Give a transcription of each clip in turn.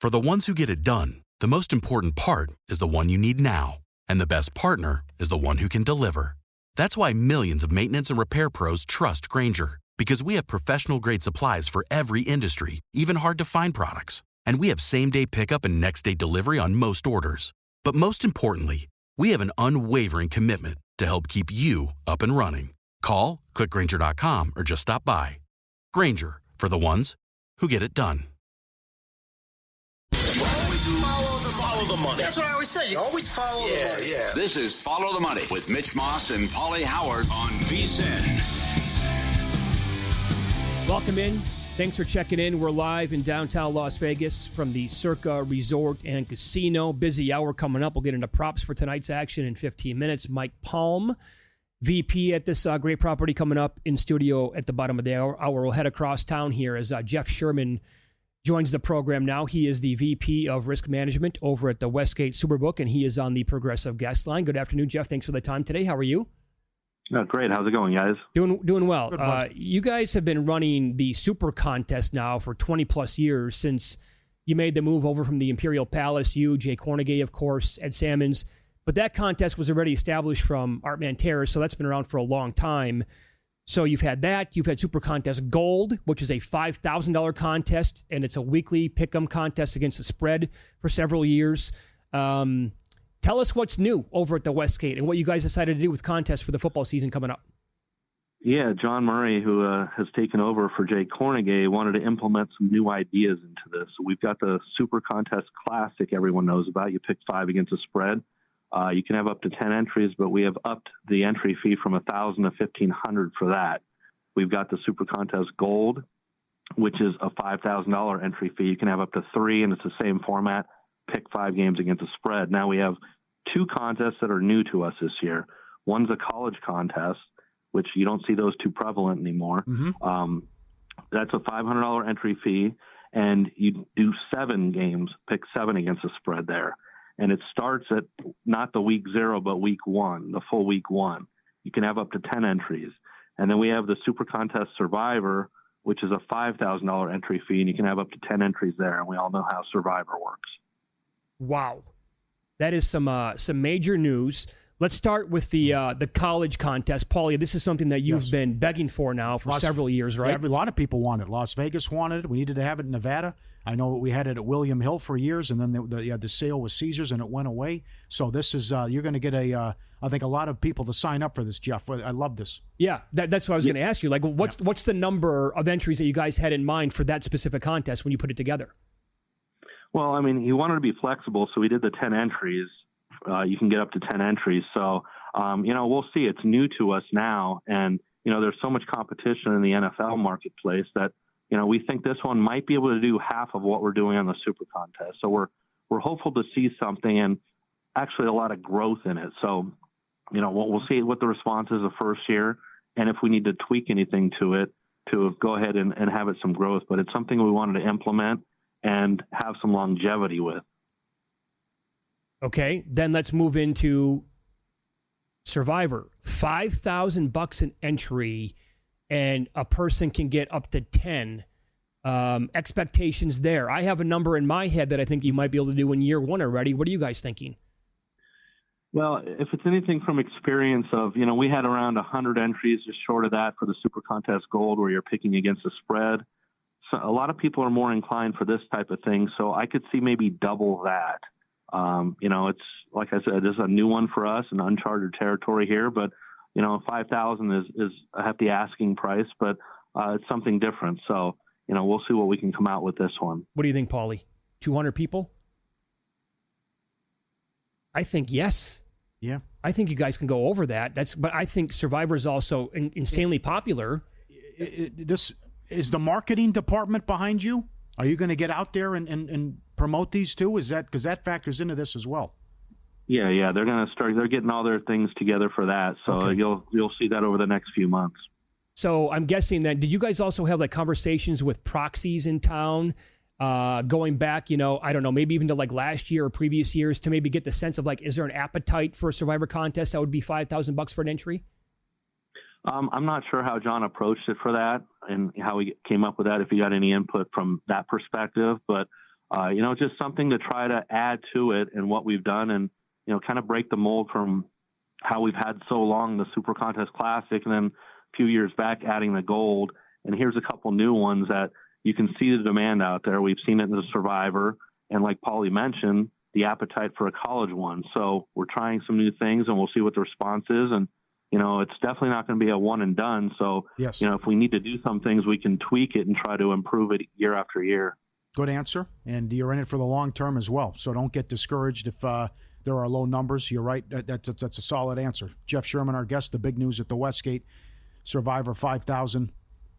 For the ones who get it done, the most important part is the one you need now. And the best partner is the one who can deliver. That's why millions of maintenance and repair pros trust Grainger, because we have professional-grade supplies for every industry, even hard-to-find products. And we have same-day pickup and next-day delivery on most orders. But most importantly, we have an unwavering commitment to help keep you up and running. Call, click Grainger.com, or just stop by. Grainger, for the ones who get it done. Follow the money. That's what I always say. You always follow the money. Yeah. This is Follow the Money with Mitch Moss and Pauly Howard on VSiN. Welcome in. Thanks for checking in. We're live in downtown Las Vegas from the Circa Resort and Casino. Busy hour coming up. We'll get into props for tonight's action in 15 minutes. Mike Palm, VP at this great property, coming up in studio at the bottom of the hour. We'll head across town here as Jeff Sherman joins the program now. He is the VP of Risk Management over at the Westgate Superbook, and he is on the Progressive Guest Line. Good afternoon, Jeff. Thanks for the time today. How are you? Oh, great. How's it going, guys? Doing well. You guys have been running the SuperContest now for 20-plus years since you made the move over from the Imperial Palace. You, Jay Cornegay, of course, Ed Salmons. But that contest was already established from Art Manterra, so that's been around for a long time. So you've had that. You've had SuperContest Gold, which is a $5,000 contest, and it's a weekly pick'em contest against the spread for several years. Tell us what's new over at the Westgate and what you guys decided to do with contests for the football season coming up. Yeah, John Murray, who has taken over for Jay Cornegay, wanted to implement some new ideas into this. So we've got the SuperContest Classic everyone knows about. You pick 5 against the spread. You can have up to 10 entries, but we have upped the entry fee from $1,000 to $1,500 for that. We've got the SuperContest Gold, which is a $5,000 entry fee. You can have up to 3, and it's the same format. Pick 5 games against the spread. Now we have 2 contests that are new to us this year. One's a college contest, which you don't see those too prevalent anymore. Mm-hmm. That's a $500 entry fee, and you do 7 games, pick 7 against the spread there. And it starts at not the week 0, but week 1, the full week 1. You can have up to 10 entries. And then we have the SuperContest Survivor, which is a $5,000 entry fee, and you can have up to 10 entries there. And we all know how Survivor works. Wow. That is some major news. Let's start with the college contest. Pauly, this is something that you've been begging for now for several years, right? Yeah, a lot of people want it. Las Vegas wanted it. We needed to have it in Nevada. I know we had it at William Hill for years, and then the sale was Caesars, and it went away. So this is you're going to get I think a lot of people to sign up for this, Jeff. I love this. Yeah, that's what I was going to ask you. Like, what's the number of entries that you guys had in mind for that specific contest when you put it together? Well, I mean, he wanted to be flexible, so we did the 10 entries. You can get up to 10 entries. So, we'll see. It's new to us now. And, there's so much competition in the NFL marketplace that, we think this one might be able to do half of what we're doing on the SuperContest. So we're hopeful to see something and actually a lot of growth in it. So, we'll see what the response is the first year. And if we need to tweak anything to it, to go ahead and have it some growth. But it's something we wanted to implement and have some longevity with. Okay, then let's move into Survivor. $5,000 an entry, and a person can get up to 10. Expectations there. I have a number in my head that I think you might be able to do in year 1 already. What are you guys thinking? Well, if it's anything from experience of, we had around 100 entries, just short of that for the SuperContest Gold, where you're picking against the spread. So a lot of people are more inclined for this type of thing, so I could see maybe double that. It's like I said, this is a new one for us, an uncharted territory here. But 5,000 is a hefty asking price, but it's something different. So we'll see what we can come out with this one. What do you think, Pauly? 200 people? I think yes. Yeah, I think you guys can go over that. But I think Survivor is also insanely popular. This is the marketing department behind you. Are you going to get out there and promote these two? Is that because that factors into this as well? Yeah. They're going to start. They're getting all their things together for that. So okay. You'll see that over the next few months. So I'm guessing that, did you guys also have like conversations with proxies in town going back, I don't know, maybe even to like last year or previous years to maybe get the sense of like, is there an appetite for a Survivor contest that would be $5,000 for an entry? I'm not sure how John approached it for that and how he came up with that, if he got any input from that perspective. But just something to try to add to it and what we've done and, kind of break the mold from how we've had so long, the SuperContest Classic, and then a few years back adding the Gold. And here's a couple new ones that you can see the demand out there. We've seen it in the Survivor. And like Pauly mentioned, the appetite for a college one. So we're trying some new things and we'll see what the response is. And, it's definitely not going to be a one and done. So, yes. If we need to do some things, we can tweak it and try to improve it year after year. Good answer. And you're in it for the long term as well. So don't get discouraged if there are low numbers. You're right. That's a solid answer. Jeff Sherman, our guest, the big news at the Westgate Survivor 5,000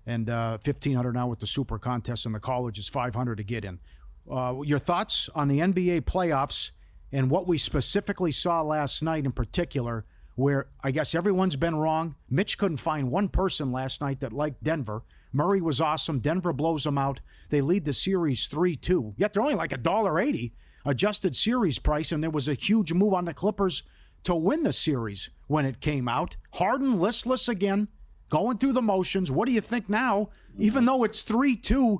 and 1,500 now with the Super Contest, and the college is 500 to get in. Your thoughts on the NBA playoffs and what we specifically saw last night in particular, where I guess everyone's been wrong. Mitch couldn't find one person last night that liked Denver. Murray was awesome. Denver blows them out. They lead the series 3-2. Yet they're only like $1.80 adjusted series price, and there was a huge move on the Clippers to win the series when it came out. Harden listless again, going through the motions. What do you think now? Even though it's 3-2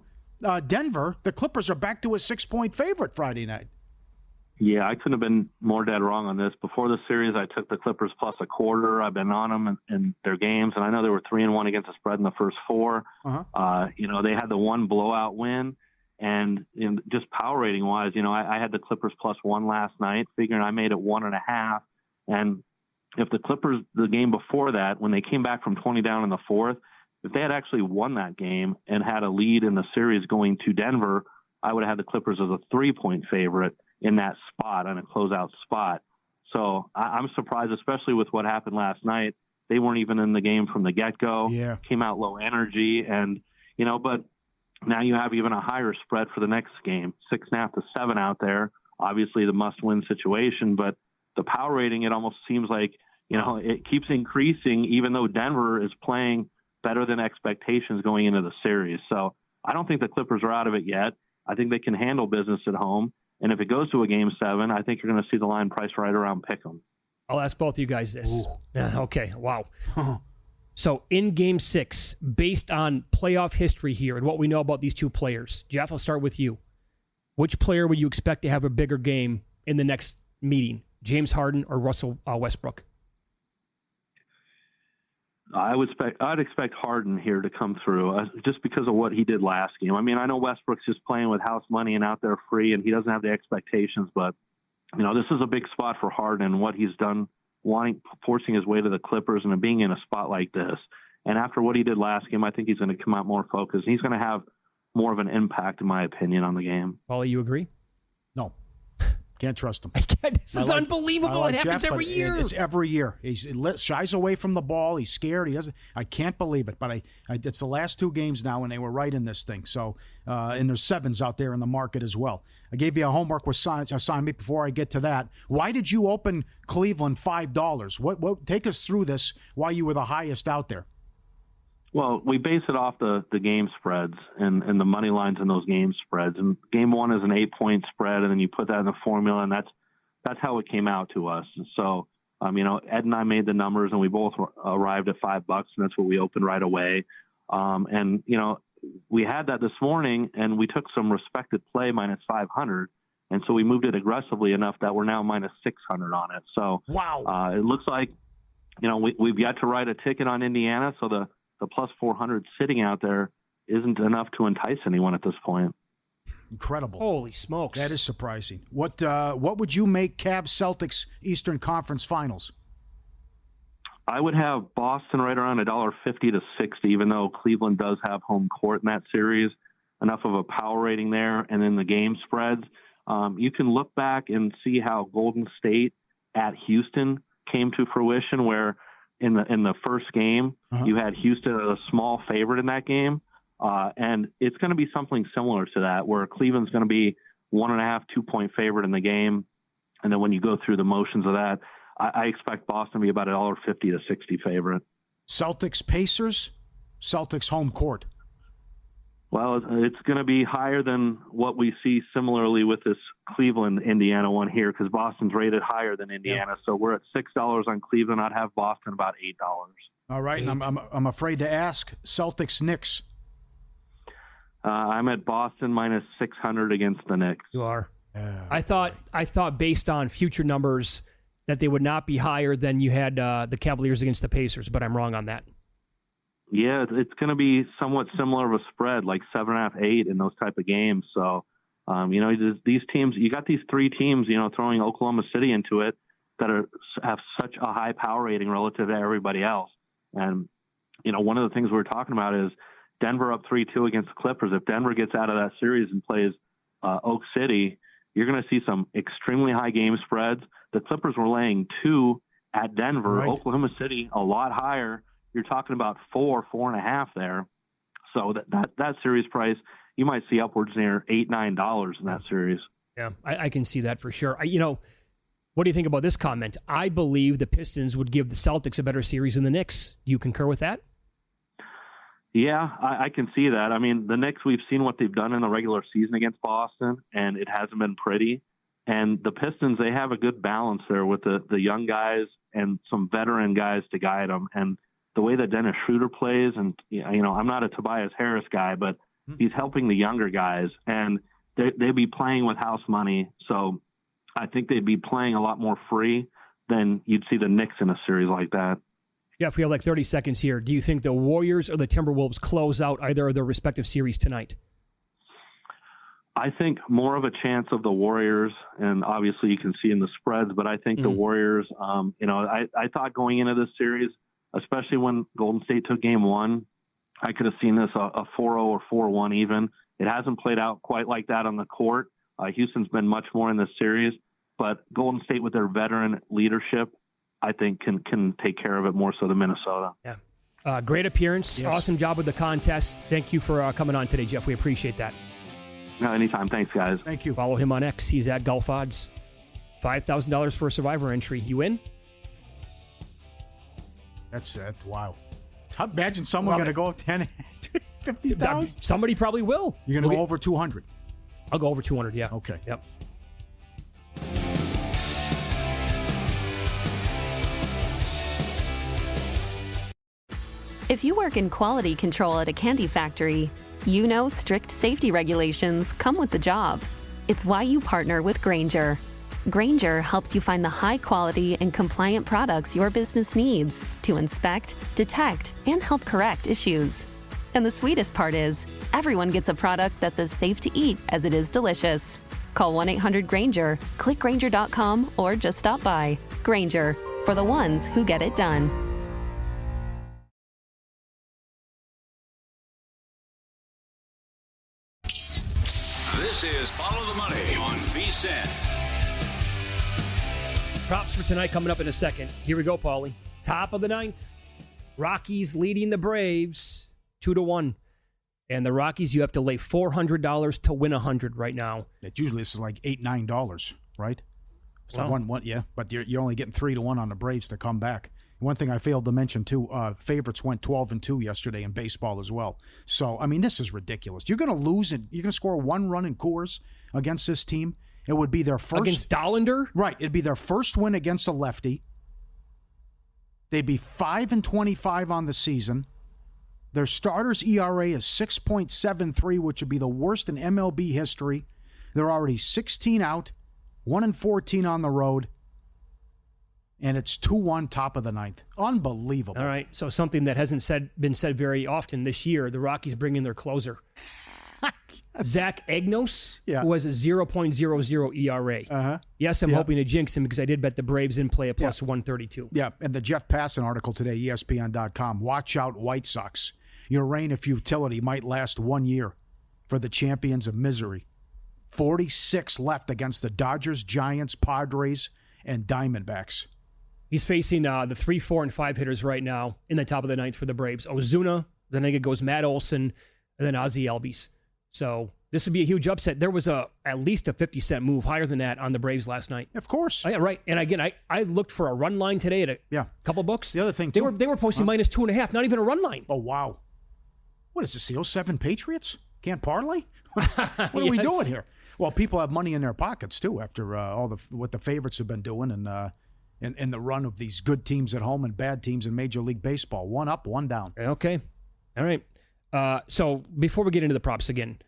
Denver, the Clippers are back to a 6-point favorite Friday night. Yeah, I couldn't have been more dead wrong on this. Before the series, I took the Clippers plus a quarter. I've been on them in their games, and I know they were 3-1 against the spread in the first four. They had the one blowout win, and just power rating wise, I had the Clippers plus one last night, figuring I made it 1.5. And if the Clippers, the game before that, when they came back from 20 down in the fourth, if they had actually won that game and had a lead in the series going to Denver, I would have had the Clippers as a 3-point favorite in that spot, on a closeout spot. So I'm surprised, especially with what happened last night. They weren't even in the game from the get-go. Yeah. Came out low energy. And, but now you have even a higher spread for the next game, 6.5 to 7 out there. Obviously the must-win situation, but the power rating, it almost seems like, it keeps increasing, even though Denver is playing better than expectations going into the series. So I don't think the Clippers are out of it yet. I think they can handle business at home. And if it goes to a Game 7, I think you're going to see the line price right around pick'em. I'll ask both of you guys this. Okay, wow. So in Game 6, based on playoff history here and what we know about these two players, Jeff, I'll start with you. Which player would you expect to have a bigger game in the next meeting, James Harden or Russell Westbrook? I'd expect Harden here to come through just because of what he did last game. I mean, I know Westbrook's just playing with house money and out there free, and he doesn't have the expectations, but this is a big spot for Harden and what he's done, forcing his way to the Clippers and being in a spot like this. And after what he did last game, I think he's going to come out more focused. He's going to have more of an impact, in my opinion, on the game. Pauly, you agree? No. Can't trust him. This is unbelievable. It happens every year. It's every year. He shies away from the ball. He's scared. He doesn't. I can't believe it. But it's the last two games now, and they were right in this thing. So, and there's sevens out there in the market as well. I gave you a homework assignment before I get to that. Why did you open Cleveland $5? What? Take us through this. Why you were the highest out there? Well, we base it off the game spreads and the money lines in those game spreads. And game one is an 8-point spread, and then you put that in the formula, and that's how it came out to us. And so, Ed and I made the numbers, and we both arrived at $5, and that's what we opened right away. We had that this morning, and we took some respected play minus 500, and so we moved it aggressively enough that we're now minus 600 on it. So, wow, it looks like we've got to write a ticket on Indiana, so the plus 400 sitting out there isn't enough to entice anyone at this point. Incredible. Holy smokes. That is surprising. What would you make Cavs Celtics Eastern Conference Finals? I would have Boston right around $1.50 to $60, even though Cleveland does have home court in that series. Enough of a power rating there, and then the game spreads. You can look back and see how Golden State at Houston came to fruition, where in the first game, you had Houston as a small favorite in that game. And it's going to be something similar to that, where Cleveland's going to be 1.5, 2-point favorite in the game. And then when you go through the motions of that, I expect Boston to be about $1.50 to $60 favorite. Celtics Pacers, Celtics home court. Well, it's going to be higher than what we see similarly with this Cleveland-Indiana one here, because Boston's rated higher than Indiana. So we're at $6 on Cleveland. I'd have Boston about $8. All right, and I'm afraid to ask, Celtics Knicks. I'm at Boston minus 600 against the Knicks. You are. I thought based on future numbers that they would not be higher than you had the Cavaliers against the Pacers, but I'm wrong on that. Yeah, it's going to be somewhat similar of a spread, like 7.5, 8 in those type of games. So, these teams, you got these three teams, throwing Oklahoma City into it that have such a high power rating relative to everybody else. And, one of the things we were talking about is Denver up 3-2 against the Clippers. If Denver gets out of that series and plays Oak City, you're going to see some extremely high game spreads. The Clippers were laying 2 at Denver. Right. Oklahoma City, a lot higher. You're talking about 4.5 there. So that series price, you might see upwards near $8, $9 in that series. Yeah, I can see that for sure. What do you think about this comment? I believe the Pistons would give the Celtics a better series than the Knicks. Do you concur with that? Yeah, I can see that. I mean, the Knicks, we've seen what they've done in the regular season against Boston, and it hasn't been pretty. And the Pistons, they have a good balance there with the young guys and some veteran guys to guide them. And the way that Dennis Schroeder plays, and, I'm not a Tobias Harris guy, but he's helping the younger guys. And they'd be playing with house money. So I think they'd be playing a lot more free than you'd see the Knicks in a series like that. Yeah, if we have like 30 seconds here, do you think the Warriors or the Timberwolves close out either of their respective series tonight? I think more of a chance of the Warriors, and obviously you can see in the spreads, but I think the Warriors, I thought going into this series, especially when Golden State took game 1, I could have seen this a 4-0 or 4-1 even. It hasn't played out quite like that on the court. Houston's been much more in this series, but Golden State with their veteran leadership, I think can take care of it more so than Minnesota. Yeah. Great appearance. Yes. Awesome job with the contest. Thank you for coming on today, Jeff. We appreciate that. Anytime. Thanks, guys. Thank you. Follow him on X. He's at Golf Odds. $5,000 for a Survivor entry. You win? That's wow. Imagine someone going to go 10, 50,000. Somebody probably will. You're going to go over 200. I'll go over 200, yeah. Okay. Yep. If you work in quality control at a candy factory, you know strict safety regulations come with the job. It's why you partner with Grainger. Grainger helps you find the high-quality and compliant products your business needs to inspect, detect, and help correct issues. And the sweetest part is, everyone gets a product that's as safe to eat as it is delicious. Call 1-800-GRAINGER, click Grainger.com, or just stop by. Grainger, for the ones who get it done. This is Follow the Money on VSiN. Props for tonight coming up in a second. Here we go, Pauly. Top of the 9th. Rockies leading the Braves 2-1. And the Rockies, you have to lay $400 to win 100 right now. This is like $8, $9, right? So Wow. one, yeah. But you're only getting 3-1 on the Braves to come back. One thing I failed to mention too: favorites went 12-2 yesterday in baseball as well. So I mean, this is ridiculous. You're going to lose, and you're going to score 1 run in Coors against this team. It would be their first against Dollander. Right, it'd be their first win against a lefty. They'd be 5-25 on the season. Their starters' ERA is 6.73, which would be the worst in MLB history. They're already 16 out, 1-14 on the road, and it's 2-1 top of the 9th. Unbelievable. All right, so something that hasn't been said very often this year, the Rockies bring in their closer. Yes. Zach Agnos, who has a 0.00 ERA. Uh-huh. Yes, I'm hoping to jinx him because I did bet the Braves in play at plus 132. Yeah, and the Jeff Passan article today, ESPN.com, watch out White Sox. Your reign of futility might last 1 year for the champions of misery. 46 left against the Dodgers, Giants, Padres, and Diamondbacks. He's facing the 3, 4, and 5 hitters right now in the top of the 9th for the Braves. Ozuna, then it goes Matt Olson, and then Ozzie Albies. So this would be a huge upset. There was at least a 50-cent move higher than that on the Braves last night. Of course. Oh, yeah, right. And again, I looked for a run line today at a couple books. The other thing, too. They were posting minus 2.5, not even a run line. Oh, wow. What is this, the 07 Patriots? Can't parlay? What are we doing here? Well, people have money in their pockets, too, after what the favorites have been doing and in the run of these good teams at home and bad teams in Major League Baseball. 1 up, 1 down. Okay. All right. So before we get into the props again,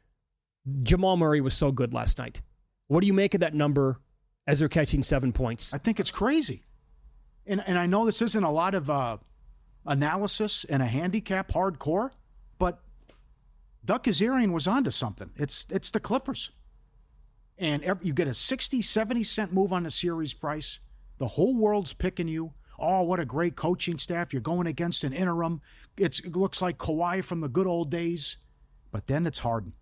Jamal Murray was so good last night. What do you make of that number as they're catching 7 points? I think it's crazy. And I know this isn't a lot of analysis and a handicap hardcore, but Doug Kazarian was onto something. It's the Clippers. And you get a 60, 70 cent move on the series price. The whole world's picking you. Oh, what a great coaching staff. You're going against an interim. It looks like Kawhi from the good old days. But then it's Harden.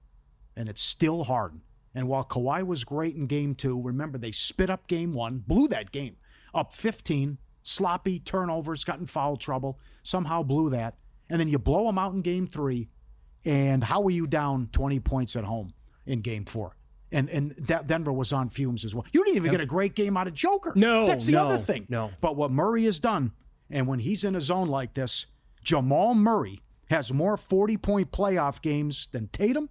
And it's still Harden. And while Kawhi was great in Game 2, remember they spit up Game 1, blew that game, up 15, sloppy turnovers, got in foul trouble, somehow blew that. And then you blow them out in Game 3, and how were you down 20 points at home in Game 4? And Denver was on fumes as well. You didn't even get a great game out of Joker. No, that's the other thing. No. But what Murray has done, and when he's in a zone like this, Jamal Murray has more 40-point playoff games than Tatum,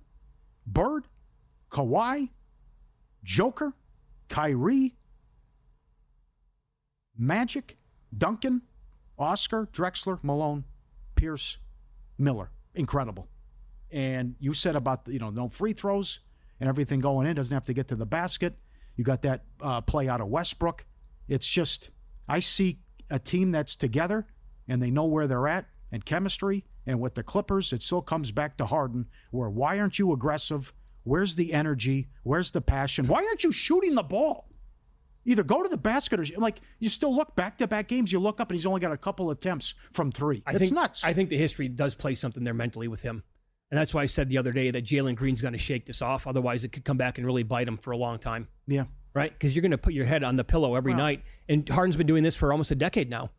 Bird, Kawhi, Joker, Kyrie, Magic, Duncan, Oscar, Drexler, Malone, Pierce, Miller. Incredible. And you said about no free throws and everything going in. Doesn't have to get to the basket. You got that play out of Westbrook. It's just, I see a team that's together and they know where they're at and chemistry. And with the Clippers, it still comes back to Harden, where why aren't you aggressive? Where's the energy? Where's the passion? Why aren't you shooting the ball? Either go to the basket or, you still look back-to-back games, you look up and he's only got a couple attempts from 3. It's nuts. I think the history does play something there mentally with him. And that's why I said the other day that Jalen Green's going to shake this off. Otherwise, it could come back and really bite him for a long time. Yeah. Right? Because you're going to put your head on the pillow every night. And Harden's been doing this for almost a decade now.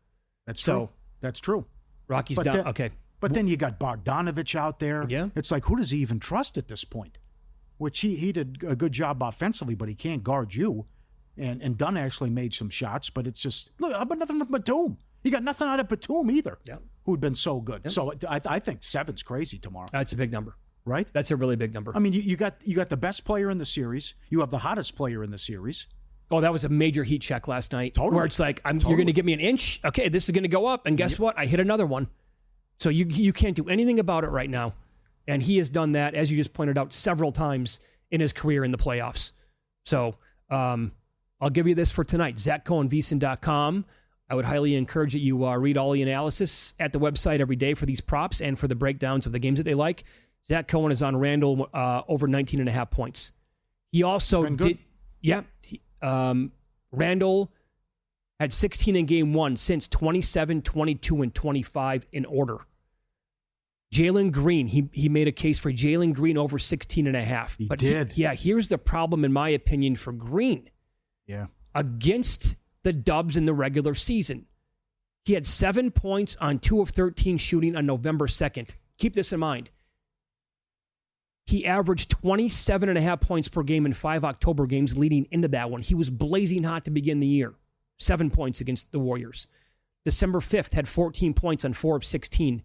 That's true. That's true. Rocky's down. Okay. But then you got Bogdanovich out there. Yeah. It's like, who does he even trust at this point? Which he did a good job offensively, but he can't guard you. And Dunn actually made some shots, but it's just, look, but nothing from Batum. You got nothing out of Batum either, who'd been so good. Yep. So I think 7's crazy tomorrow. That's a big number. Right? That's a really big number. I mean, you got the best player in the series. You have the hottest player in the series. Oh, that was a major heat check last night. Totally. Where it's like, you're going to give me an inch? Okay, this is going to go up. And guess what? I hit another one. So you can't do anything about it right now. And he has done that, as you just pointed out, several times in his career in the playoffs. So I'll give you this for tonight. ZachCohenVeason.com. I would highly encourage that you read all the analysis at the website every day for these props and for the breakdowns of the games that they like. Zach Cohen is on Randall over 19.5 points. He also did... Yeah. Randall had 16 in Game 1 since 27, 22, and 25 in order. Jalen Green, he made a case for Jalen Green over 16.5. He did. Here's the problem, in my opinion, for Green. Yeah. Against the Dubs in the regular season, he had 7 points on 2 of 13 shooting on November 2nd. Keep this in mind. He averaged 27.5 points per game in 5 October games leading into that one. He was blazing hot to begin the year. 7 points against the Warriors. December 5th had 14 points on 4 of 16.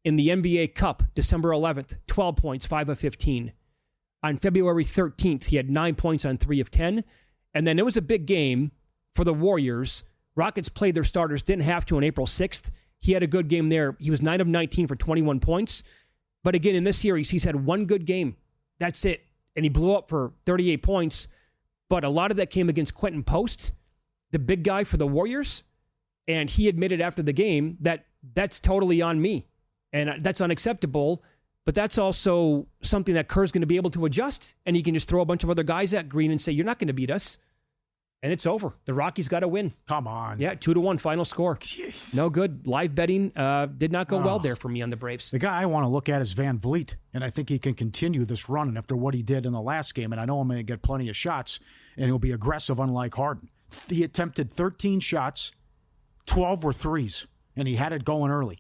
In the NBA Cup, December 11th, 12 points, 5 of 15. On February 13th, he had 9 points on 3 of 10. And then it was a big game for the Warriors. Rockets played their starters, didn't have to on April 6th. He had a good game there. He was 9 of 19 for 21 points. But again, in this series, he's had one good game. That's it. And he blew up for 38 points. But a lot of that came against Quentin Post, the big guy for the Warriors. And he admitted after the game that that's totally on me. And that's unacceptable. But that's also something that Kerr's going to be able to adjust. And he can just throw a bunch of other guys at Green and say, you're not going to beat us. And it's over. The Rockies got to win. Come on. Yeah, 2-1 final score. Jeez. No good. Live betting did not go well there for me on the Braves. The guy I want to look at is Van Vliet, and I think he can continue this run after what he did in the last game. And I know I'm going to get plenty of shots, and he'll be aggressive, unlike Harden. He attempted 13 shots, 12 were threes, and he had it going early.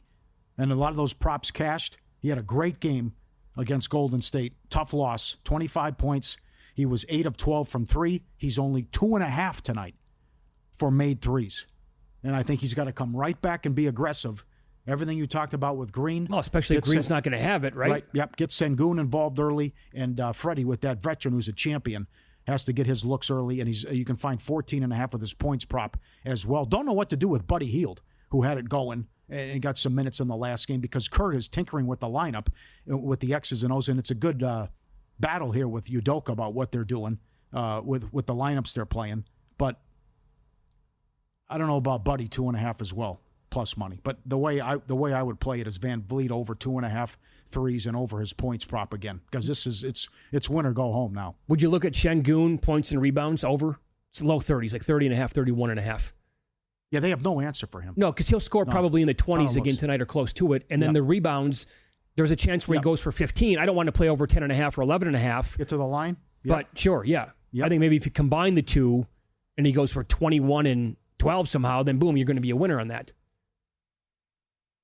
And a lot of those props cashed. He had a great game against Golden State. Tough loss, 25 points. He was 8 of 12 from 3. He's only 2.5 tonight for made threes. And I think he's got to come right back and be aggressive. Everything you talked about with Green. Well, especially if Green's not going to have it, right? Yep. Get Sengun involved early. And Freddie, with that veteran who's a champion, has to get his looks early. And you can find 14.5 with his points prop as well. Don't know what to do with Buddy Hield, who had it going and got some minutes in the last game because Kerr is tinkering with the lineup, with the X's and O's, and it's a good battle here with Udoka about what they're doing with the lineups they're playing. But I don't know about Buddy 2.5 as well, plus money. But the way I would play it is Van Vliet over 2.5 threes and over his points prop again, because it's win or go home now. Would you look at Şengün points and rebounds over? It's low 30s, like 30.5, 31.5. Yeah, they have no answer for him. No, because he'll score probably in the 20s again tonight or close to it. And then the rebounds, there's a chance where he goes for 15. I don't want to play over 10.5 or 11.5. Get to the line? But sure, yeah. I think maybe if you combine the two and he goes for 21 and 12 somehow, then boom, you're going to be a winner on that.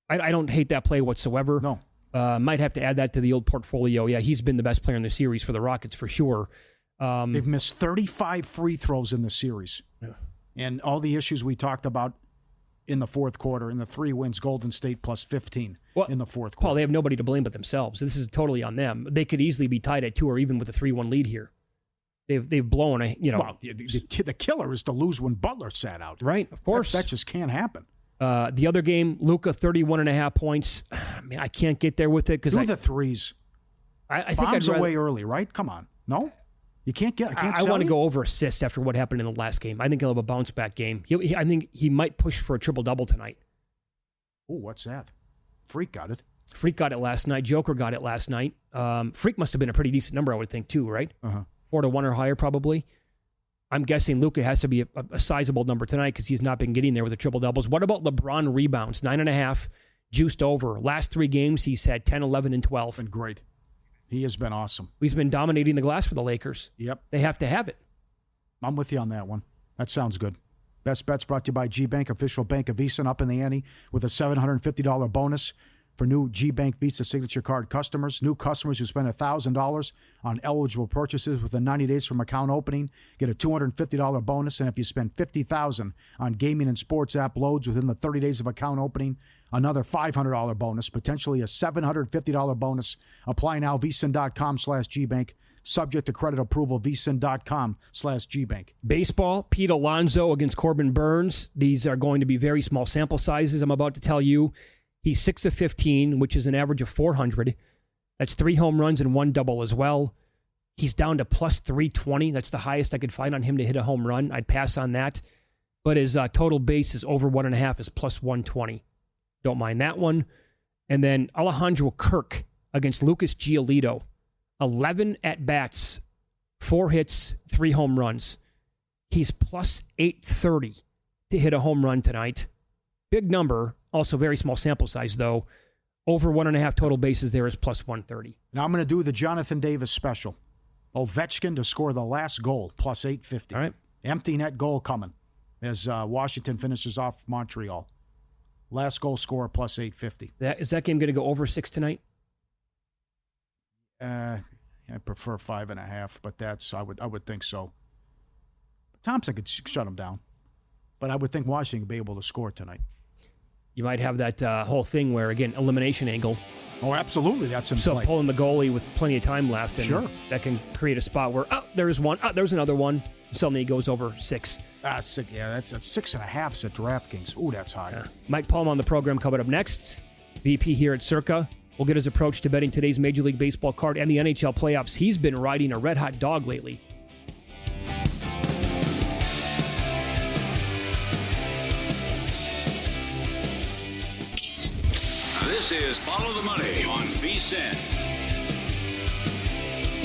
I don't hate that play whatsoever. No. Might have to add that to the old portfolio. Yeah, he's been the best player in the series for the Rockets for sure. They've missed 35 free throws in the series. Yeah. And all the issues we talked about in the fourth quarter, in the 3 wins, Golden State plus 15 in the fourth quarter. Paul, they have nobody to blame but themselves. This is totally on them. They could easily be tied at 2 or even with a 3-1 lead here. They've blown Well, the killer is to lose when Butler sat out. Right, of course. That just can't happen. The other game, Luka, 31.5 points. Man, I can't get there with it because the threes. I think Bombs away early, right? Come on, no, you can't get. I want to go over assists after what happened in the last game. I think he'll have a bounce back game. I think he might push for a triple double tonight. Oh, what's that? Freak got it. Freak got it last night. Joker got it last night. Freak must have been a pretty decent number, I would think, too, right? 4 to 1 or higher, probably. I'm guessing Luka has to be a sizable number tonight because he's not been getting there with the triple doubles. What about LeBron rebounds? 9.5, juiced over. Last 3 games, he's had 10, 11, and 12. Been great. He has been awesome. He's been dominating the glass for the Lakers. Yep. They have to have it. I'm with you on that one. That sounds good. Best Bets brought to you by G-Bank, official bank of Visa, and up in the ante with a $750 bonus for new G-Bank Visa Signature Card customers. New customers who spend $1,000 on eligible purchases within 90 days from account opening get a $250 bonus. And if you spend $50,000 on gaming and sports app loads within the 30 days of account opening, another $500 bonus, potentially a $750 bonus. Apply now, vsin.com/GBank. Subject to credit approval, vsin.com/GBank. Baseball, Pete Alonso against Corbin Burns. These are going to be very small sample sizes, I'm about to tell you. He's 6 of 15, which is an average of 400. That's 3 home runs and 1 double as well. He's down to plus 320. That's the highest I could find on him to hit a home run. I'd pass on that. But his total base is over 1.5 is plus 120. Don't mind that one. And then Alejandro Kirk against Lucas Giolito. 11 at-bats, 4 hits, 3 home runs. He's plus 830 to hit a home run tonight. Big number. Also very small sample size, though. Over 1.5 total bases there is plus 130. Now I'm going to do the Jonathan Davis special. Ovechkin to score the last goal, plus 850. All right. Empty net goal coming as Washington finishes off Montreal. Last goal scorer, plus 850. Is that game going to go over 6 tonight? I prefer 5.5, but I would think so. Thompson could shut him down, but I would think Washington would be able to score tonight. You might have that whole thing where, again, elimination angle. Oh, absolutely. That's in play. Pulling the goalie with plenty of time left. And sure. That can create a spot where, there's one. There's another one. Suddenly it goes over 6. That's at 6.5 at DraftKings. Ooh, that's high. Yeah. Mike Palm on the program coming up next. VP here at Circa. We'll get his approach to betting today's Major League Baseball card and the NHL playoffs. He's been riding a red-hot dog lately. This is Follow the Money on VSiN.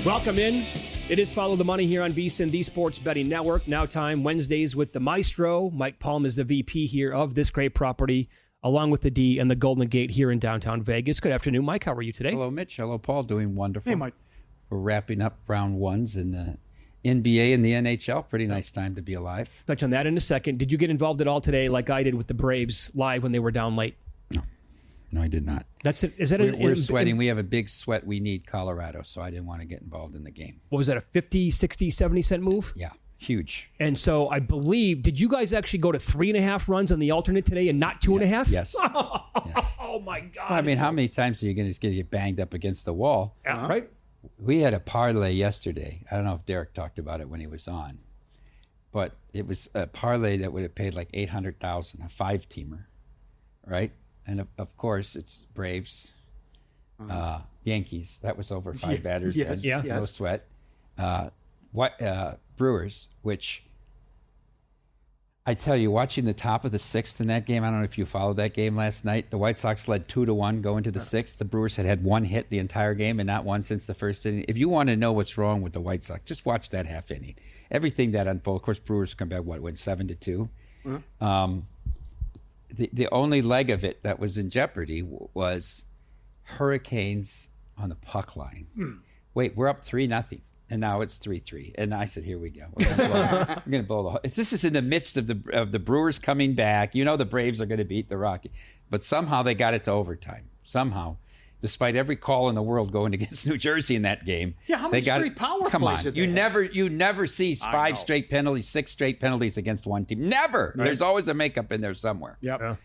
Welcome in. It is Follow the Money here on VSiN, the Sports Betting Network. Now time Wednesdays with the Maestro. Mike Palm is the VP here of this great property, along with the D and the Golden Gate here in downtown Vegas. Good afternoon, Mike. How are you today? Hello, Mitch. Hello, Paul. Doing wonderful. Hey, Mike. We're wrapping up round ones in the NBA and the NHL. Pretty nice time to be alive. Touch on that in a second. Did you get involved at all today like I did with the Braves live when they were down late? No, I did not. That's it. Is that we're sweating. We have a big sweat. We need Colorado, so I didn't want to get involved in the game. What was that, a 50, 60, 70 cent move? Yeah, huge. And so I believe, did you guys actually go to 3.5 runs on the alternate today and not 2.5? Yes. Yes. Oh, my God. Well, I mean, how many times are you going to get banged up against the wall? Yeah, right? We had a parlay yesterday. I don't know if Derek talked about it when he was on, but it was a parlay that would have paid like $800,000, a 5-teamer, right? And of course, it's Braves, Yankees. That was over 5 batters. Yes, No sweat. Brewers, which I tell you, watching the top of the 6th in that game, I don't know if you followed that game last night. The White Sox led 2-1 going to the 6th. The Brewers had one hit the entire game and not one since the first inning. If you want to know what's wrong with the White Sox, just watch that half inning. Everything that unfolded. Of course, Brewers come back, went 7-2. The only leg of it that was in jeopardy was Hurricanes on the puck line. Wait, we're up 3-0. And now it's 3-3. And I said, here we go. We're going to blow the whole. This is in the midst of the Brewers coming back. You know the Braves are going to beat the Rockies. But somehow they got it to overtime. Somehow. Despite every call in the world going against New Jersey in that game. Yeah, how many straight power plays? Come on. You never see 5 straight penalties, 6 straight penalties against one team. Never. Right. There's always a makeup in there somewhere. Yep.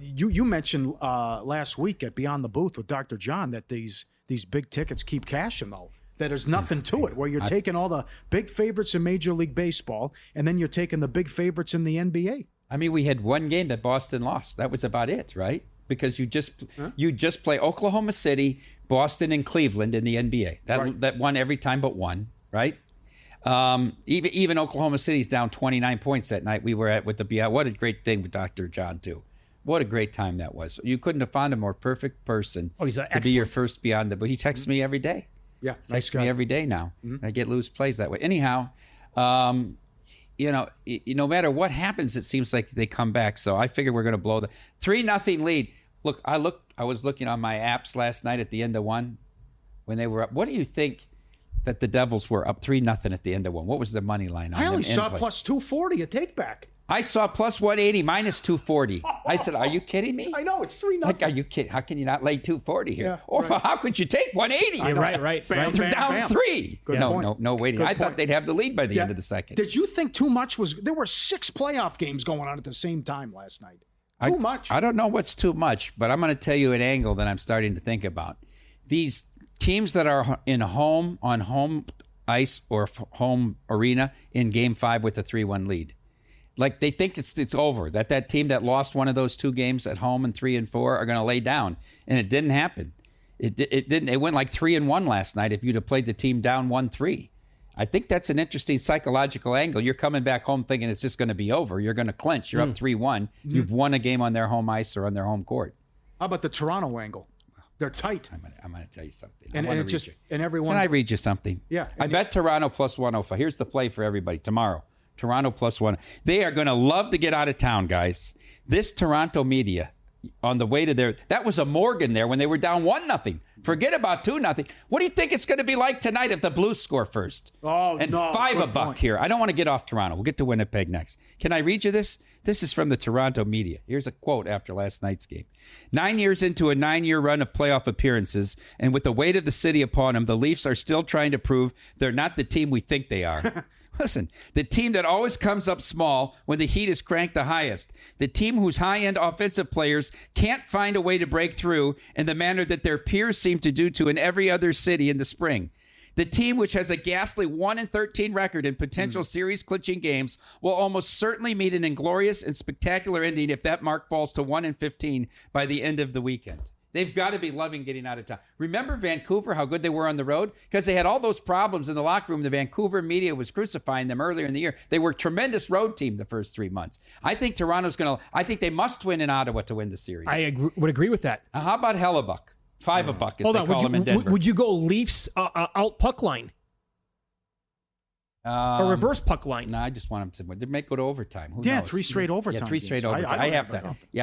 You mentioned last week at Beyond the Booth with Dr. John that these big tickets keep cashing, though. That there's nothing to it, where you're taking all the big favorites in Major League Baseball, and then you're taking the big favorites in the NBA. I mean, we had one game that Boston lost. That was about it, right? Because you just play Oklahoma City, Boston, and Cleveland in the NBA. That won every time but one, right? Even Oklahoma City's down 29 points that night. We were at with the Beyond. What a great thing with Dr. John, too. What a great time that was. You couldn't have found a more perfect person to be your first Beyond the Booth. He texts me every day. Yeah, nice me every day now. I get loose plays that way. Anyhow, no matter what happens, it seems like they come back. So I figure we're going to blow the 3-0 lead. Look, I was looking on my apps last night at the end of one when they were up. What do you think that the Devils were up 3-0 at the end of one? What was the money line on them? I only saw plus 240 a take back. I saw plus 180 minus 240. I said, are you kidding me? I know, it's 3-0. Like, are you kidding? How can you not lay 240 here? Yeah, or right. How could you take 180? Right. Bam, They're bam, down bam. 3. Good point. No waiting. Good I thought point. they'd have the lead by the end of the second. Did you think too much was... There were 6 playoff games going on at the same time last night. Too much. I don't know what's too much, but I'm going to tell you an angle that I'm starting to think about. These teams that are on home ice or home arena in Game 5 with a 3-1 lead. Like they think it's over, that team that lost one of those 2 games at home in 3 and 4 are going to lay down. And it didn't happen. It didn't. It went like 3-1 last night if you'd have played the team down 1-3. I think that's an interesting psychological angle. You're coming back home thinking it's just going to be over. You're going to clinch. You're up 3-1. You've won a game on their home ice or on their home court. How about the Toronto angle? They're tight. I'm going to tell you something. And everyone. Can I read you something? Yeah. I bet Toronto plus 105. Here's the play for everybody tomorrow. Toronto plus 1. They are going to love to get out of town, guys. This Toronto media on the way to their... That was a Morgan there when they were down 1-0. Forget about 2-0. What do you think it's going to be like tonight if the Blues score first? Oh, and no. $5 here. I don't want to get off Toronto. We'll get to Winnipeg next. Can I read you this? This is from the Toronto media. Here's a quote after last night's game. 9 years into a 9-year run of playoff appearances, and with the weight of the city upon them, the Leafs are still trying to prove they're not the team we think they are. Listen, the team that always comes up small when the heat is cranked the highest. The team whose high-end offensive players can't find a way to break through in the manner that their peers seem to do to in every other city in the spring. The team which has a ghastly 1-13 record in potential series-clinching games will almost certainly meet an inglorious and spectacular ending if that mark falls to 1-15 by the end of the weekend. They've got to be loving getting out of town. Remember Vancouver, how good they were on the road? Because they had all those problems in the locker room. The Vancouver media was crucifying them earlier in the year. They were a tremendous road team the first 3 months. I think Toronto's going to... I think they must win in Ottawa to win the series. I would agree with that. How about Hellebuck? $5 as they call him in Denver. Would you go Leafs out puck line? Or reverse puck line? No, I just want them to win. They may go to overtime. Who knows? 3 straight overtime. Yeah, 3 straight overtime. I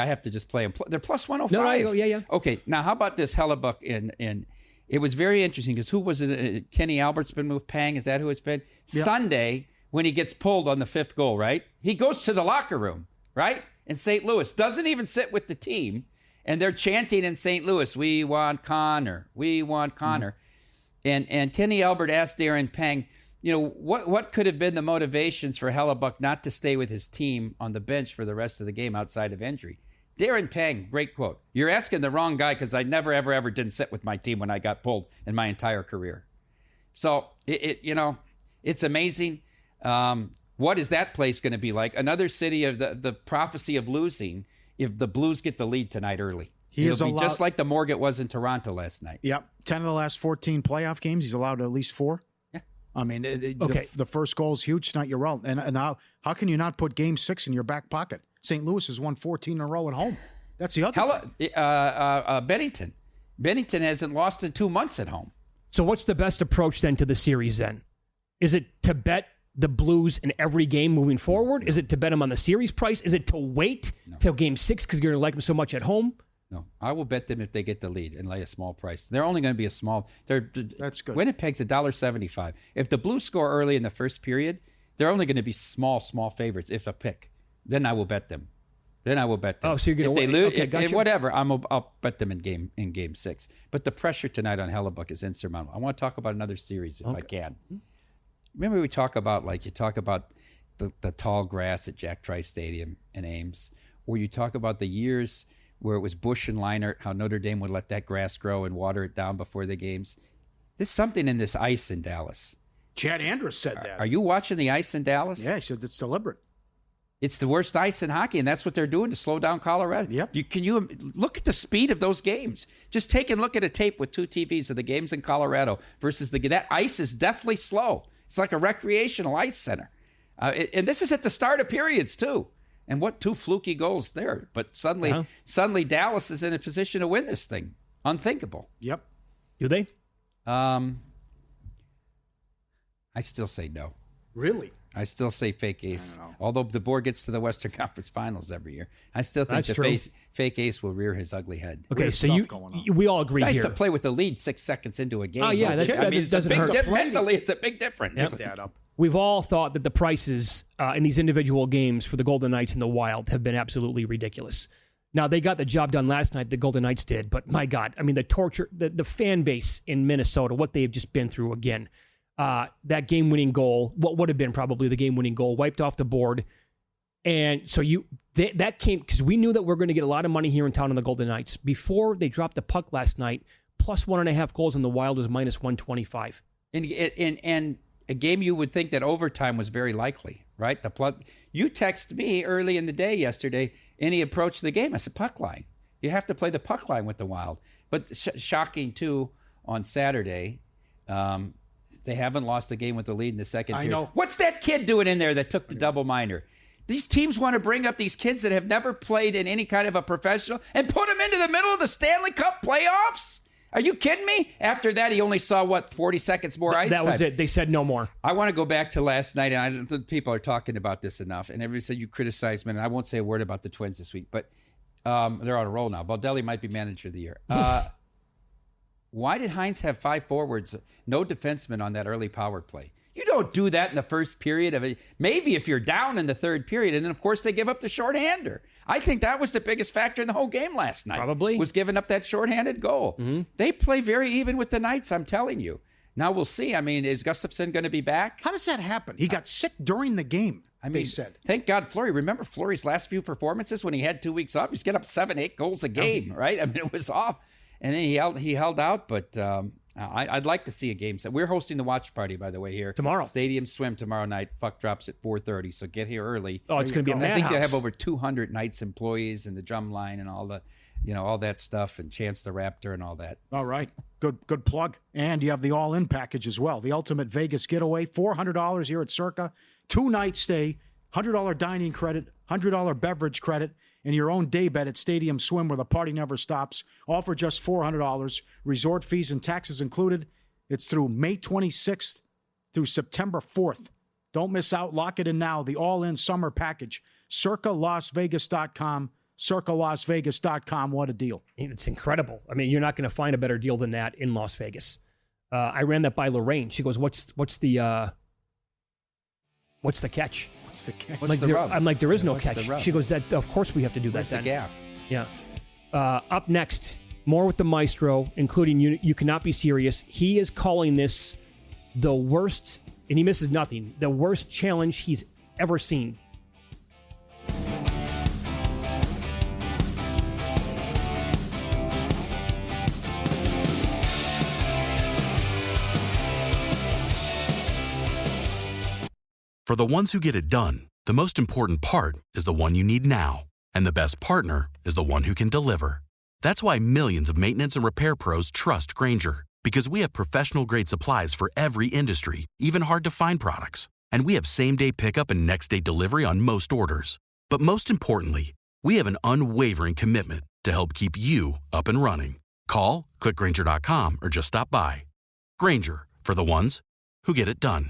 have to just play them. They're plus 105. No, yeah. Okay, now how about this Hellebuck in it was very interesting because who was it? Kenny Albert's been with Pang. Is that who it's been? Yep. Sunday, when he gets pulled on the 5th goal, right? He goes to the locker room, right? In St. Louis. Doesn't even sit with the team. And they're chanting in St. Louis, we want Connor. We want Connor. And Kenny Albert asked Darren Pang, what could have been the motivations for Hellebuck not to stay with his team on the bench for the rest of the game outside of injury? Darren Pang, great quote. You're asking the wrong guy because I never, ever didn't sit with my team when I got pulled in my entire career. So, it's amazing. What is that place going to be like? Another city of the prophecy of losing if the Blues get the lead tonight early. It'll be just like the Morgue was in Toronto last night. Yep. 10 of the last 14 playoff games, he's allowed at least 4. Yeah. I mean, the first goal is huge tonight. You're out. And how can you not put Game 6 in your back pocket? St. Louis has won 14 in a row at home. That's the other thing. Bennington. Bennington hasn't lost in 2 months at home. So what's the best approach then to the series then? Is it to bet the Blues in every game moving forward? Is it to bet them on the series price? Is it to wait till Game 6 because you're going to like them so much at home? No, I will bet them if they get the lead and lay a small price. They're only going to be a small. That's good. Winnipeg's $1.75. If the Blues score early in the first period, they're only going to be small favorites if a pick. Then I will bet them. Oh, so you're going to if they lose? Okay, gotcha. Whatever. I'll bet them in game 6. But the pressure tonight on Hellebuck is insurmountable. I want to talk about another series if I can. Remember we talk about the tall grass at Jack Trice Stadium in Ames, or you talk about the years where it was Bush and Leinart, how Notre Dame would let that grass grow and water it down before the games. There's something in this ice in Dallas. Chad Andrus said that. Are you watching the ice in Dallas? Yeah, he said it's deliberate. It's the worst ice in hockey, and that's what they're doing to slow down Colorado. Yep. Can you look at the speed of those games? Just take a look at a tape with 2 TVs of the games in Colorado versus that ice is deathly slow. It's like a recreational ice center. And this is at the start of periods, too. And what 2 fluky goals there. But suddenly Dallas is in a position to win this thing. Unthinkable. Yep. Do they? I still say no. Really? I still say fake ace. Although the board gets to the Western Conference Finals every year, I still think fake ace will rear his ugly head. Okay, so we all agree it's nice here. to play with the lead 6 seconds into a game. Oh, yeah, that doesn't hurt. Mentally, it's a big difference. Yep. That up. We've all thought that the prices in these individual games for the Golden Knights and the Wild have been absolutely ridiculous. Now, they got the job done last night, the Golden Knights did, but my God, I mean, the torture, the fan base in Minnesota, what they've just been through again. That game-winning goal, what would have been probably the game-winning goal, wiped off the board. And so that came, because we knew that we're going to get a lot of money here in town on the Golden Knights. Before they dropped the puck last night, plus 1.5 goals in the Wild was minus 125. And a game you would think that overtime was very likely, right? You texted me early in the day yesterday, any approach to the game. I said, puck line. You have to play the puck line with the Wild. But shocking, too, on Saturday, they haven't lost a game with the lead in the second period. I know. What's that kid doing in there that took the double minor? These teams want to bring up these kids that have never played in any kind of a professional and put them into the middle of the Stanley Cup playoffs? Are you kidding me? After that, he only saw, 40 seconds more ice time. That was it. They said no more. I want to go back to last night, and I don't think people are talking about this enough. And everybody said you criticized me, and I won't say a word about the Twins this week, but they're on a roll now. Baldelli might be manager of the year. Why did Hines have 5 forwards, no defensemen on that early power play? You don't do that in the first period of it. Maybe if you're down in the third period, and then, of course, they give up the shorthander. I think that was the biggest factor in the whole game last night. Probably. Was giving up that shorthanded goal. Mm-hmm. They play very even with the Knights, I'm telling you. Now we'll see. I mean, is Gustafsson going to be back? How does that happen? He got sick during the game, they said. Thank God Fleury. Remember Fleury's last few performances when he had 2 weeks off? He was getting up 7-8 goals a game, right? I mean, it was off. And then he held out, but I'd like to see a game. We're hosting the watch party, by the way, here. Tomorrow. Stadium Swim tomorrow night. Puck drops at 4:30, so get here early. Oh, it's going to be a madhouse. I think they have over 200 Knights employees and the drum line and all the, all that stuff, and Chance the Raptor and all that. All right. Good plug. And you have the all-in package as well. The ultimate Vegas getaway, $400 here at Circa. 2-night stay, $100 dining credit, $100 beverage credit, and your own day bet at Stadium Swim where the party never stops. All for just $400. Resort fees and taxes included. It's through May 26th through September 4th. Don't miss out. Lock it in now. The all-in summer package. CircaLasVegas.com. CircaLasVegas.com. What a deal. It's incredible. I mean, you're not going to find a better deal than that in Las Vegas. I ran that by Lorraine. She goes, what's the catch? What's the catch? What's the rub? I'm like, there is no What's catch. the rub? She goes, that of course we have to do Where's that the then. gaff? Yeah. Up next, more with the maestro, including You Cannot Be Serious. He is calling this the worst, and he misses nothing, the worst challenge he's ever seen. For the ones who get it done, the most important part is the one you need now. And the best partner is the one who can deliver. That's why millions of maintenance and repair pros trust Grainger, because we have professional-grade supplies for every industry, even hard-to-find products. And we have same-day pickup and next-day delivery on most orders. But most importantly, we have an unwavering commitment to help keep you up and running. Call, click Grainger.com, or just stop by. Grainger, for the ones who get it done.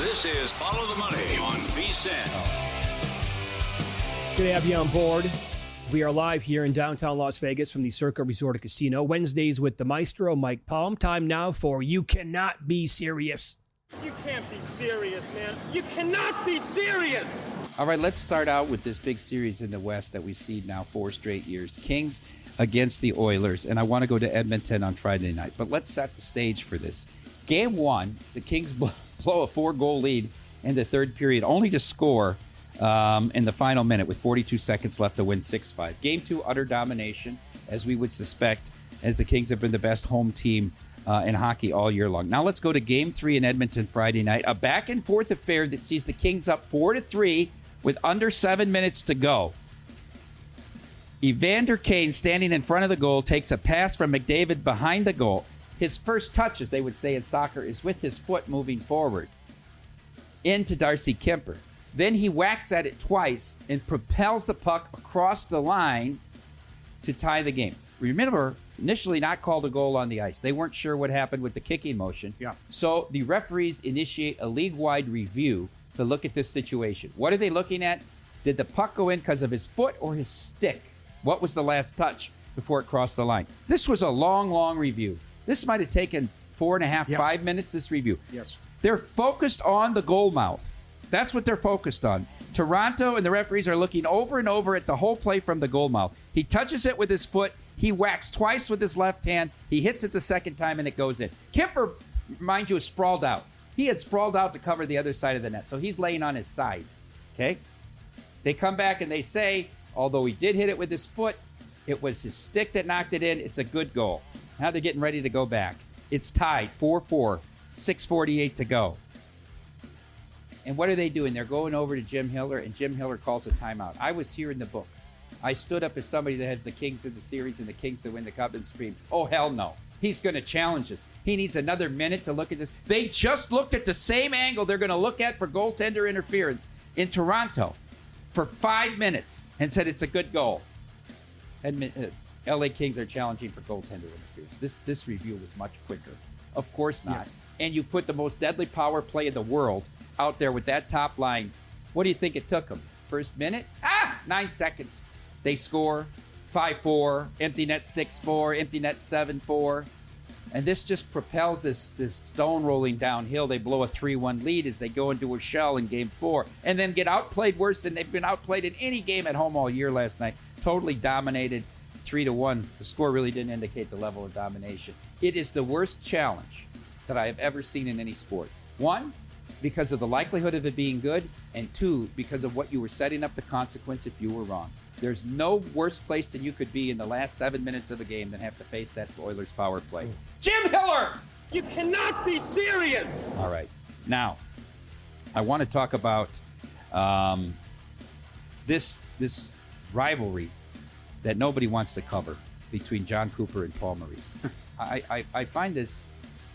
This is Follow the Money on VSiN. Good to have you on board. We are live here in downtown Las Vegas from the Circa Resort Casino. Wednesdays with the Maestro, Mike Palm. Time now for You Cannot Be Serious. You can't be serious, man. You cannot be serious. All right, let's start out with this big series in the West that we see now 4 straight years. Kings against the Oilers. And I want to go to Edmonton on Friday night. But let's set the stage for this. Game 1, the Kings blow a 4-goal lead in the third period, only to score in the final minute with 42 seconds left to win 6-5. Game 2, utter domination, as we would suspect, as the Kings have been the best home team in hockey all year long. Now let's go to Game 3 in Edmonton Friday night, a back-and-forth affair that sees the Kings up 4-3 with under 7 minutes to go. Evander Kane, standing in front of the goal, takes a pass from McDavid behind the goal. His first touch, as they would say in soccer, is with his foot moving forward into Darcy Kemper. Then he whacks at it twice and propels the puck across the line to tie the game. Remember, initially not called a goal on the ice. They weren't sure what happened with the kicking motion. Yeah. So the referees initiate a league-wide review to look at this situation. What are they looking at? Did the puck go in because of his foot or his stick? What was the last touch before it crossed the line? This was a long, long review. This might have taken 4.5, 5 minutes, this review. Yes. They're focused on the goal mouth. That's what they're focused on. Toronto and the referees are looking over and over at the whole play from the goal mouth. He touches it with his foot. He whacks twice with his left hand. He hits it the second time, and it goes in. Kemper, mind you, is sprawled out. He had sprawled out to cover the other side of the net, so he's laying on his side. Okay? They come back and they say, although he did hit it with his foot, it was his stick that knocked it in. It's a good goal. Now they're getting ready to go back. It's tied, 4-4, 6:48 to go. And what are they doing? They're going over to Jim Hiller, and Jim Hiller calls a timeout. I was here in the book. I stood up as somebody that has the Kings in the series and the Kings to win the Cup and screamed, oh, hell no. He's going to challenge us. He needs another minute to look at this. They just looked at the same angle they're going to look at for goaltender interference in Toronto for 5 minutes and said it's a good goal. LA Kings are challenging for goaltender interference. This review was much quicker. Of course not. Yes. And you put the most deadly power play in the world out there with that top line. What do you think it took them? First minute? 9 seconds. They score 5-4, empty net 6-4, empty net 7-4. And this just propels this stone rolling downhill. They blow a 3-1 lead as they go into a shell in Game 4 and then get outplayed worse than they've been outplayed in any game at home all year last night. Totally dominated 3-1. The score really didn't indicate the level of domination. It is the worst challenge that I have ever seen in any sport. 1, because of the likelihood of it being good, and 2, because of what you were setting up the consequence if you were wrong. There's no worse place than you could be in the last 7 minutes of a game than have to face that Oilers power play. Jim Hiller! You cannot be serious! All right. Now, I want to talk about this rivalry that nobody wants to cover between John Cooper and Paul Maurice. I find this,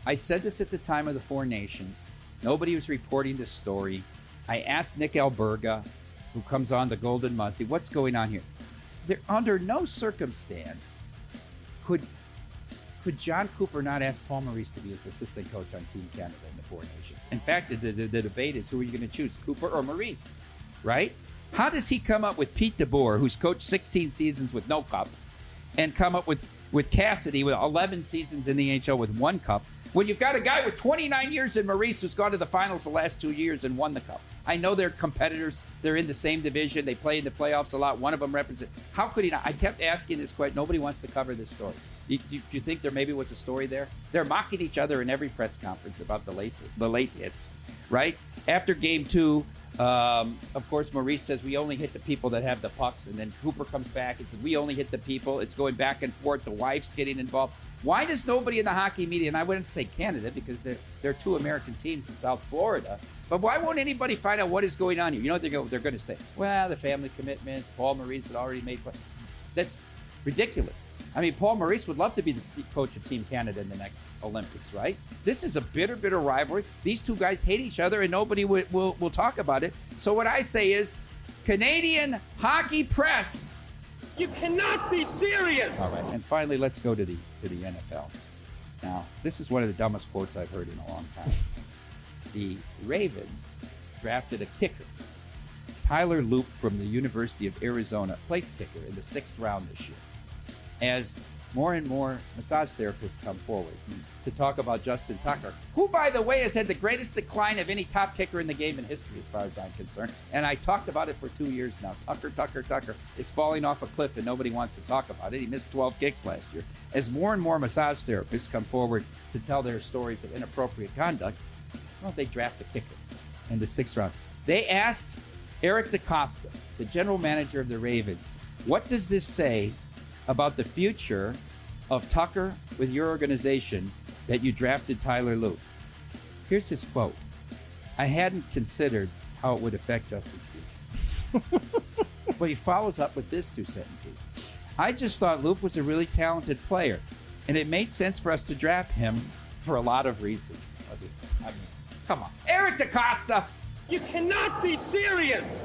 I said this at the time of the Four Nations. Nobody was reporting this story. I asked Nick Alberga, who comes on the Golden Muzzy, what's going on here? There, under no circumstance could John Cooper not ask Paul Maurice to be his assistant coach on Team Canada in the Four Nations. In fact, the debate is, who are you going to choose, Cooper or Maurice, right? How does he come up with Pete DeBoer, who's coached 16 seasons with no cups, and come up with Cassidy with 11 seasons in the NHL with 1 cup, when you've got a guy with 29 years in Maurice who's gone to the finals the last 2 years and won the cup? I know they're competitors. They're in the same division. They play in the playoffs a lot. One of them represents. How could he not? I kept asking this question. Nobody wants to cover this story. Do you think there maybe was a story there? They're mocking each other in every press conference about the late hits, right? After Game 2, of course, Maurice says, we only hit the people that have the pucks. And then Cooper comes back and says, we only hit the people. It's going back and forth. The wife's getting involved. Why does nobody in the hockey media, and I wouldn't say Canada because they're two American teams in South Florida, but why won't anybody find out what is going on here? You know what they're going to say? Well, the family commitments, Paul Maurice had already made. That's ridiculous. I mean, Paul Maurice would love to be the coach of Team Canada in the next Olympics, right? This is a bitter rivalry. These two guys hate each other, and nobody will talk about it. So what I say is, Canadian hockey press, You cannot be serious! all right, and finally, let's go to the NFL. Now, this is one of the dumbest quotes I've heard in a long time. The Ravens drafted a kicker, Tyler Loop from the University of Arizona, place kicker in the 6th round this year. As more and more massage therapists come forward to talk about Justin Tucker, who, by the way, has had the greatest decline of any top kicker in the game in history, as far as I'm concerned. And I talked about it for 2 years now. Tucker is falling off a cliff, and nobody wants to talk about it. He missed 12 kicks last year. As more and more massage therapists come forward to tell their stories of inappropriate conduct, well, they draft a kicker in the 6th round. They asked Eric DeCosta, the general manager of the Ravens, what does this say about the future of Tucker with your organization that you drafted Tyler Loop? Here's his quote. I hadn't considered how it would affect Justin's future. But he follows up with this 2 sentences. I just thought Loop was a really talented player, and it made sense for us to draft him for a lot of reasons. I mean, come on. Eric DeCosta! You cannot be serious!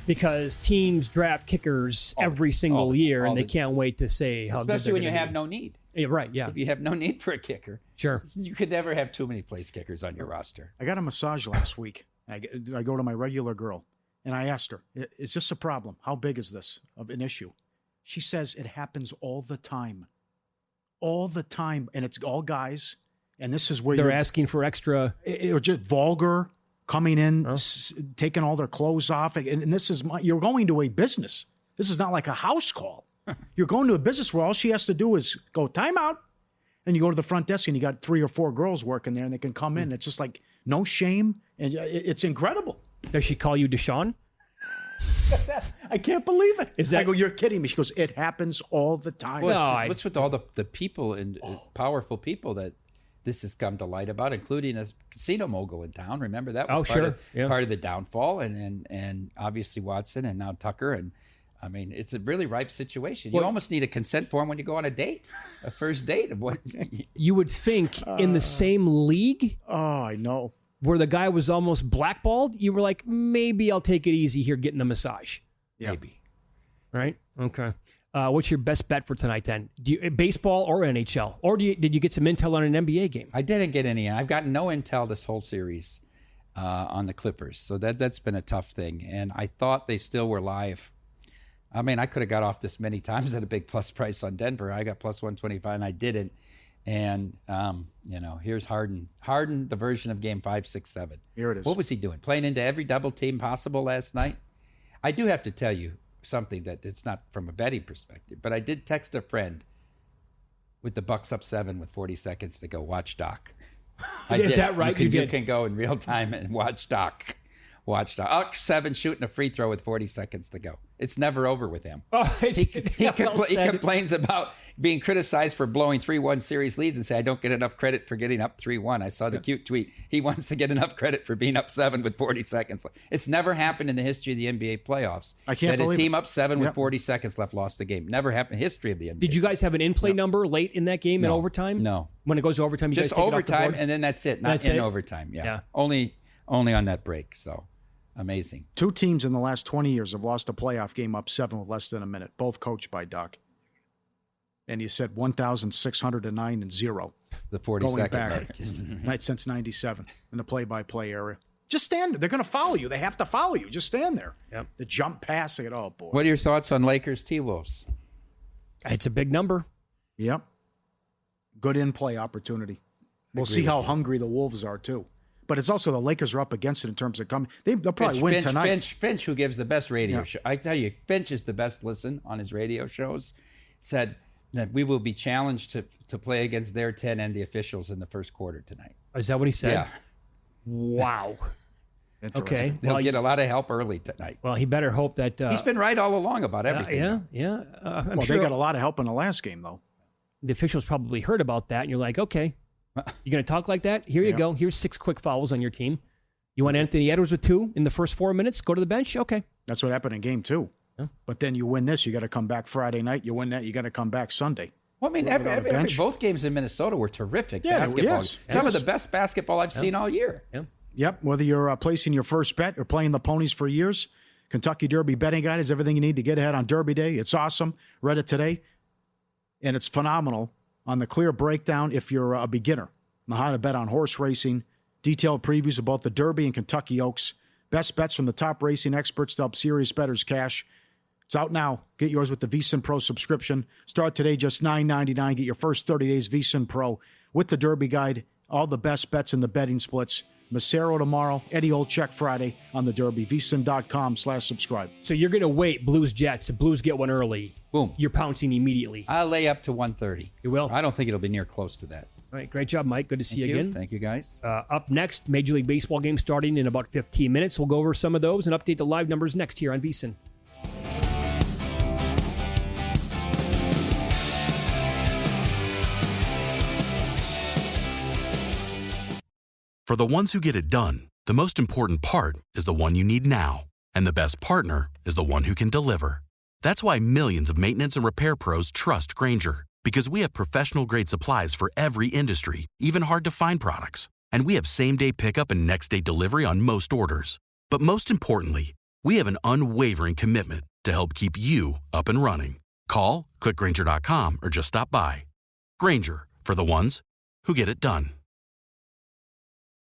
Because teams draft kickers every single year, and they can't wait to say how good they're especially when you gonna have be. no need. Yeah, right, yeah. If you have no need for a kicker, Sure. you could never have too many place kickers on your roster. I got a massage last week. I go to my regular girl, and I asked her, is this a problem? How big is this of an issue? She says it happens all the time. All the time. And it's all guys. And this is where they're asking for extra. Or just vulgar, coming in, taking all their clothes off. And this is, you're going to a business. This is not like a house call. You're going to a business where all she has to do is go, time out. And you go to the front desk and you got 3 or 4 girls working there and they can come in. It's just like no shame. And it's incredible. Does she call you Deshaun? I can't believe it. Is that, I go, you're kidding me. She goes, it happens all the time. Well, what's with all the people and powerful people that this has come to light about, including a casino mogul in town. Remember that was part of the downfall, and obviously Watson and now Tucker. And I mean, it's a really ripe situation. You almost need a consent form when you go on a date, a first date of what you would think in the same league. Oh, I know. Where the guy was almost blackballed, you were like, maybe I'll take it easy here getting the massage. Yeah. Maybe. Right? Okay. What's your best bet for tonight then? Do you, baseball or NHL? Or did you get some intel on an NBA game? I didn't get any. I've gotten no intel this whole series on the Clippers. So that's been a tough thing. And I thought they still were live. I mean, I could have got off this many times at a big plus price on Denver. I got plus 125 and I didn't. And, here's Harden. Harden, the version of game 5, 6, 7. Here it is. What was he doing? Playing into every double team possible last night? I do have to tell you something that it's not from a betting perspective, but I did text a friend with the Bucks up 7 with 40 seconds to go. Watch Doc. Is that right? You can go in real time and watch Doc. Watch Doc. Up 7 shooting a free throw with 40 seconds to go. It's never over with him. Oh, he complains about being criticized for blowing 3-1 series leads and say, I don't get enough credit for getting up 3-1. I saw the cute tweet. He wants to get enough credit for being up 7 with 40 seconds. It's never happened in the history of the NBA playoffs. I can't that believe a team it. up 7 with 40 seconds left lost a game. Never happened in the history of the NBA. Did you guys have an in-play number late in that game in overtime? No. When it goes to overtime, you just guys take overtime, it off the board? and then that's it. Not That's in it? overtime. Yeah. Only on that break. So amazing. 2 teams in the last 20 years have lost a playoff game up 7 with less than a minute, both coached by Doc. And you said 1,609 and 0. The 40 going second back mark. night since 97 in the play-by-play area. Just stand there. They're going to follow you. They have to follow you. Just stand there. Yep. The jump pass. Oh, boy. What are your thoughts on Lakers T-Wolves? It's a big number. Yep. Good in-play opportunity. We'll see how hungry the Wolves are, too. But it's also the Lakers are up against it in terms of coming. They'll probably win tonight. Finch, who gives the best radio show. I tell you, Finch is the best listen on his radio shows, said that we will be challenged to play against their 10 and the officials in the first quarter tonight. Is that what he said? Yeah. Wow. Okay. They'll get a lot of help early tonight. Well, he better hope that... he's been right all along about everything. Yeah. They got a lot of help in the last game, though. The officials probably heard about that, and you're like, okay, you're going to talk like that? Here you go. Here's 6 quick fouls on your team. You want Anthony Edwards with 2 in the first 4 minutes? Go to the bench? Okay. That's what happened in game 2. Yeah. But then you win this, you got to come back Friday night. You win that, you got to come back Sunday. Well, I mean, both games in Minnesota were terrific basketball. Yes. Some of the best basketball I've seen all year. Yeah. Yep. Whether you're placing your first bet or playing the ponies for years, Kentucky Derby Betting Guide is everything you need to get ahead on Derby Day. It's awesome. Read it today. And it's phenomenal on the clear breakdown if you're a beginner on how to bet on horse racing, detailed previews of both the Derby and Kentucky Oaks, best bets from the top racing experts to help serious bettors cash. It's out now. Get yours with the VSiN Pro subscription. Start today, just $9.99. Get your first 30 days VSiN Pro with the Derby Guide, all the best bets in the betting splits. Massaro tomorrow, Eddie Olczyk Friday on the Derby. VSiN.com/subscribe. So you're going to wait Blues Jets. If Blues get one early, boom, you're pouncing immediately. I'll lay up to 130. You will? I don't think it'll be near close to that. All right, great job, Mike. Good to see you again. Thank you, guys. Up next, Major League Baseball game starting in about 15 minutes. We'll go over some of those and update the live numbers next here on VSiN. For the ones who get it done, the most important part is the one you need now. And the best partner is the one who can deliver. That's why millions of maintenance and repair pros trust Grainger, because we have professional-grade supplies for every industry, even hard-to-find products. And we have same-day pickup and next-day delivery on most orders. But most importantly, we have an unwavering commitment to help keep you up and running. Call, click Grainger.com, or just stop by. Grainger, for the ones who get it done.